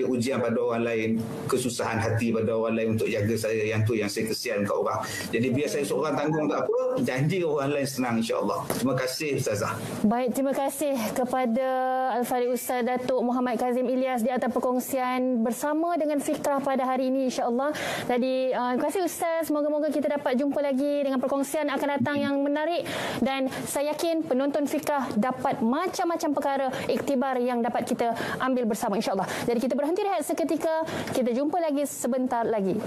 dia ujian pada orang lain, kesusahan hati pada orang lain untuk jaga saya. Yang tu yang saya kesian kat orang. Jadi biar saya seorang tanggung tak apa, janji orang lain senang, insya-Allah. Terima kasih Ustazah. Baik, terima kasih kepada Al-Fadhil Ustaz Datuk Muhammad Kazim Ilyas di atas perkongsian bersama dengan Fikrah pada hari ini, insya-Allah. Jadi terima kasih Ustaz, moga-moga kita dapat jumpa lagi dengan perkongsian akan datang yang menarik, dan saya yakin penonton Fikrah dapat macam-macam perkara iktibar yang dapat kita ambil bersama, insya-Allah. Jadi kita berhenti rehat seketika, kita jumpa lagi sebentar lagi.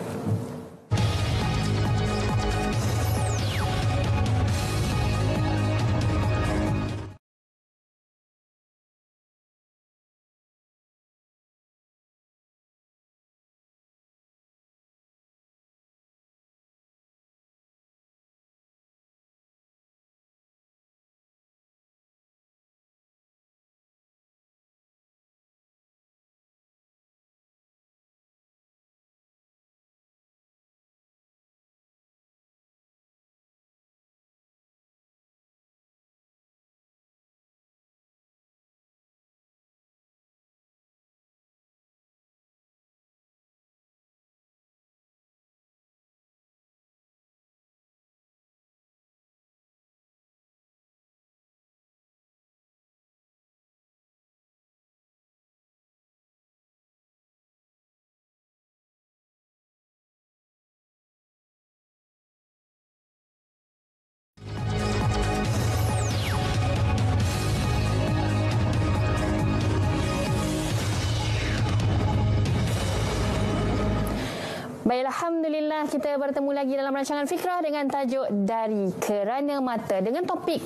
Baik, alhamdulillah kita bertemu lagi dalam rancangan Fikrah dengan tajuk Dari Kerana Mata dengan topik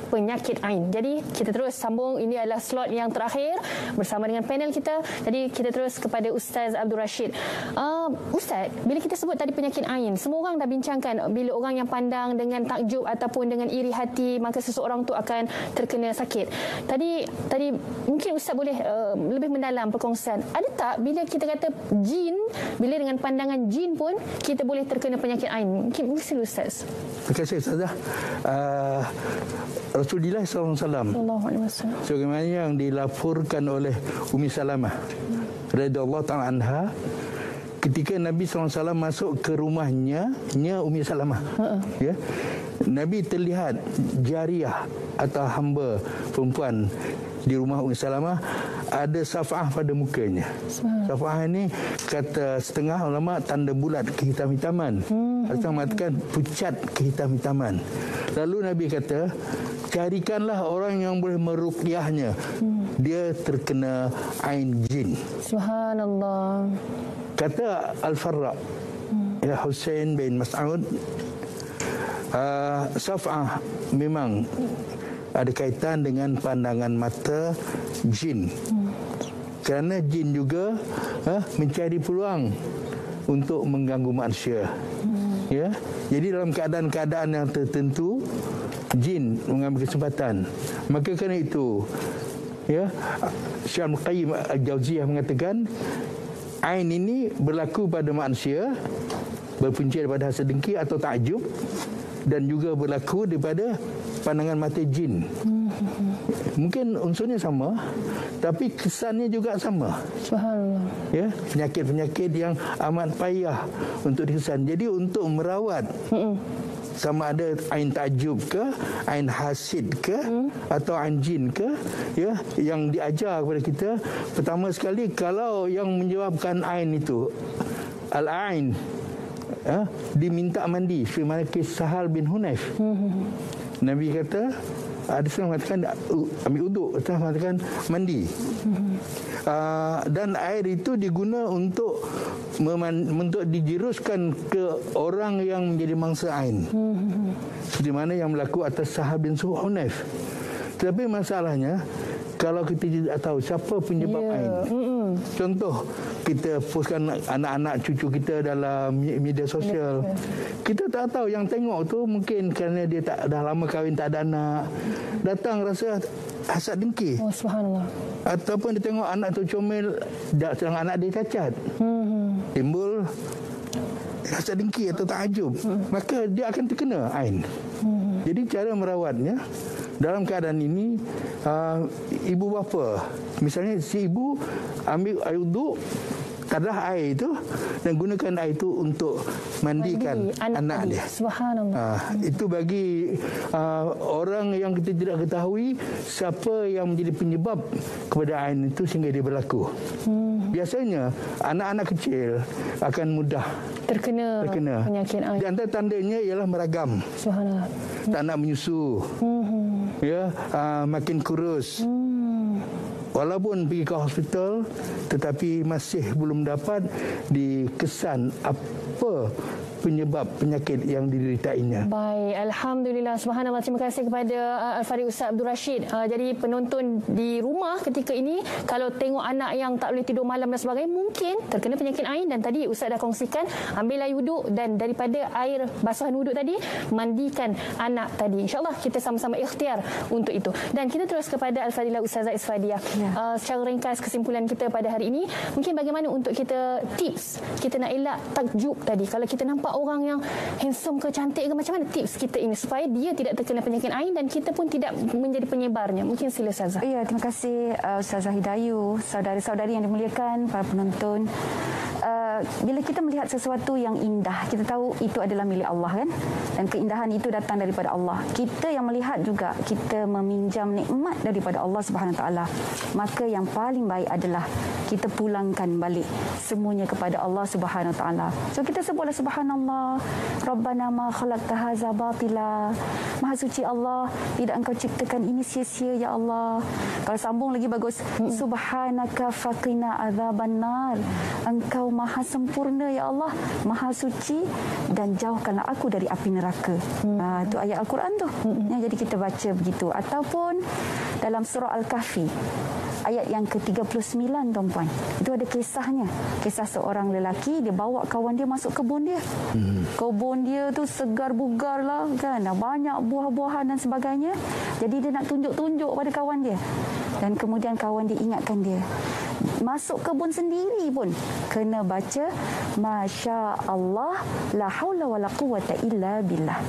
penyakit ain. Jadi kita terus sambung, ini adalah slot yang terakhir bersama dengan panel kita. Jadi kita terus kepada Ustaz Abdul Rashid. Ustaz, bila kita sebut tadi penyakit ain, semua orang dah bincangkan bila orang yang pandang dengan takjub ataupun dengan iri hati, maka seseorang tu akan terkena sakit. Tadi mungkin Ustaz boleh lebih mendalam perkongsian. Ada tak bila kita kata jin, bila dengan pandangan jin pun kita boleh terkena penyakit ain? Mungkin sila Ustaz. Terima kasih Ustazah. Rasulullah SAW sebagaimana yang dilaporkan oleh Ummi Salamah radhiyallahu ta'ala anha, ketika Nabi SAW masuk ke rumahnya Ummi Salamah, ya, Nabi terlihat jariah atau hamba perempuan di rumah Ummi Salamah ada saf'ah pada mukanya. Saf'ah ini kata setengah ulama tanda bulat kehitam-hitaman. Ada mengatakan pucat kehitam-hitaman. Lalu Nabi kata, carikanlah orang yang boleh meruqyahnya. Dia terkena ain jin. Subhanallah. Kata Al-Farra, ya Husain bin Mas'ud, saf'ah memang ada kaitan dengan pandangan mata jin. Kerana jin juga mencari peluang untuk mengganggu manusia. Ya, jadi dalam keadaan-keadaan yang tertentu jin mengambil kesempatan. Maka kerana itu, ya, Syekh Al-Qayyim Al-Jauziyah mengatakan ain ini berlaku pada manusia, berpunca daripada hasad dengki atau takjub, dan juga berlaku daripada pandangan mata jin. Mungkin unsurnya sama, tapi kesannya juga sama. Subhanallah. Ya, penyakit-penyakit yang amat payah untuk dikesan. Jadi untuk merawat sama ada ain takjub ke, ain hasid ke, atau ain jin ke, ya, yang diajar kepada kita, pertama sekali kalau yang menyebabkan ain itu al-ain, diminta mandi, sebagaimana kisah Sahal bin Hunayf. Nabi kata, ada yang mengatakan ambil uduk, ada yang mengatakan mandi. Dan air itu diguna untuk dijiruskan ke orang yang menjadi mangsa ain. Seperti mana yang berlaku atas Sahal bin Hunayf. Tetapi masalahnya, kalau kita tidak tahu siapa penyebab ain. Contoh, kita postkan anak-anak cucu kita dalam media sosial. Kita tak tahu, yang tengok tu mungkin kerana dia dah lama kahwin, tak ada anak, datang rasa hasad dengki. Oh, subhanallah. Ataupun dia tengok anak tu comel, sedang anak dia cacat. Timbul hasad dengki atau takjub. Maka dia akan terkena ain. Jadi cara merawatnya, dalam keadaan ini, ibu bapa, misalnya si ibu ambil air uduk, kadah air itu, dan gunakan air itu untuk mandikan anak dia. Subhanallah. Itu bagi orang yang kita tidak ketahui siapa yang menjadi penyebab kepada ain itu sehingga dia berlaku. Biasanya anak-anak kecil akan mudah terkena penyakit ain. Di antara tandanya ialah meragam. Subhanallah. Tak nak menyusu. Ya, makin kurus. Walaupun pergi ke hospital, tetapi masih belum dapat dikesan apa penyebab penyakit yang dideritainya. Baik, alhamdulillah, subhanallah. Terima kasih kepada Al-Fadhil Ustaz Abdul Rashid. Jadi penonton di rumah ketika ini, kalau tengok anak yang tak boleh tidur malam dan sebagainya, mungkin terkena penyakit ain. Dan tadi Ustaz dah kongsikan, ambil air wuduk, dan daripada air basuhan wuduk tadi, mandikan anak tadi. InsyaAllah kita sama-sama ikhtiar untuk itu. Dan kita terus kepada Al-Fadhilah Ustazah Isfadiah. Secara ringkas kesimpulan kita pada hari ini, mungkin bagaimana untuk kita tips kita nak elak takjub tadi. Kalau kita nampak orang yang handsome ke, cantik ke, macam mana tips kita ini supaya dia tidak terkena penyakit ain dan kita pun tidak menjadi penyebarnya? Mungkin sila Ustazah. Ya, terima kasih Ustazah Hidayu, saudara-saudari yang dimuliakan, para penonton. Bila kita melihat sesuatu yang indah, kita tahu itu adalah milik Allah, kan? Dan keindahan itu datang daripada Allah. Kita yang melihat juga, kita meminjam nikmat daripada Allah Subhanahu Wa Taala. Maka yang paling baik adalah kita pulangkan balik semuanya kepada Allah Subhanahu Wa Taala. So kita sebutlah subhanallah, Rabbana ma khalaqta hadza batila. Maha suci Allah, tidak engkau ciptakan ini sia-sia ya Allah. Kalau sambung lagi bagus, subhanaka faqina adzabannar. Engkau maha sempurna ya Allah, maha suci, dan jauhkanlah aku dari api neraka. Itu ayat Al-Quran tu. Jadi kita baca begitu. Ataupun dalam surah Al-Kahfi ayat yang ke-39 tuan-puan. Itu ada kisahnya. Kisah seorang lelaki, dia bawa kawan dia masuk kebun dia. Kebun dia tu segar bugar lah kan. Banyak buah-buahan dan sebagainya. Jadi dia nak tunjuk-tunjuk pada kawan dia. Dan kemudian kawan dia ingatkan dia. Masuk kebun sendiri pun kena baca Masya Allah la haula wala quwata illa billah.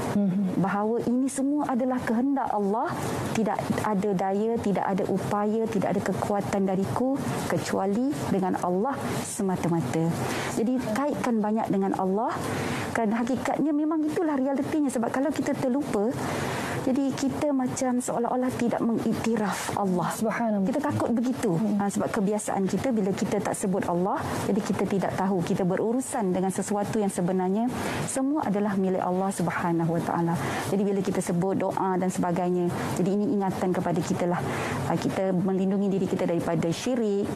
Bahawa ini semua adalah kehendak Allah. Tidak ada daya, tidak ada upaya, tidak ada kekuatan dariku kecuali dengan Allah semata-mata. Jadi kaitkan banyak dengan Allah. Kerana hakikatnya memang itulah realitinya. Sebab kalau kita terlupa, jadi kita macam seolah-olah tidak mengiktiraf Allah. Subhanallah. Kita takut begitu. Sebab kebiasaan kita bila kita tak sebut Allah, jadi kita tidak tahu kita berurusan dengan sesuatu yang sebenarnya semua adalah milik Allah Subhanahu Wa Taala. Jadi bila kita sebut doa dan sebagainya, jadi ini ingatan kepada kita lah. Kita melindungi diri kita daripada syirik,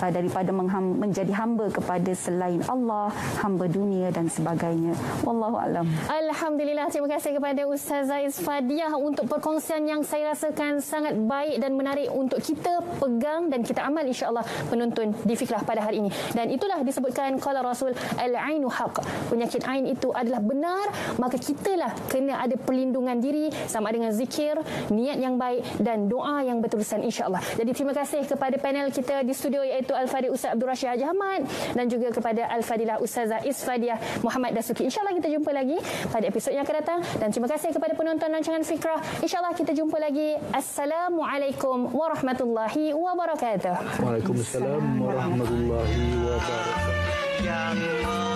daripada menjadi hamba kepada selain Allah, hamba dunia dan sebagainya. Wallahu alam. Alhamdulillah, terima kasih kepada Ustazah Isfadiah untuk perkongsian yang saya rasakan sangat baik dan menarik untuk kita pegang dan kita amal insya-Allah penonton di Fikrah pada hari ini. Dan itulah disebutkan qala Rasul al-ainu haq. Penyakit ain itu adalah benar, maka kitalah kena ada perlindungan diri sama dengan zikir, niat yang baik dan doa yang berterusan insya-Allah. Jadi terima kasih kepada panel kita di studio iaitu Al-Fadil Ustaz Abdul Rashid Haji Ahmad dan juga kepada Al-Fadilah Ustazah Isfadiah Muhammad Dasuki. InsyaAllah kita jumpa lagi pada episod yang akan datang. Dan terima kasih kepada penonton rancangan Fikrah. InsyaAllah kita jumpa lagi. Assalamualaikum warahmatullahi wabarakatuh. Waalaikumsalam warahmatullahi wabarakatuh.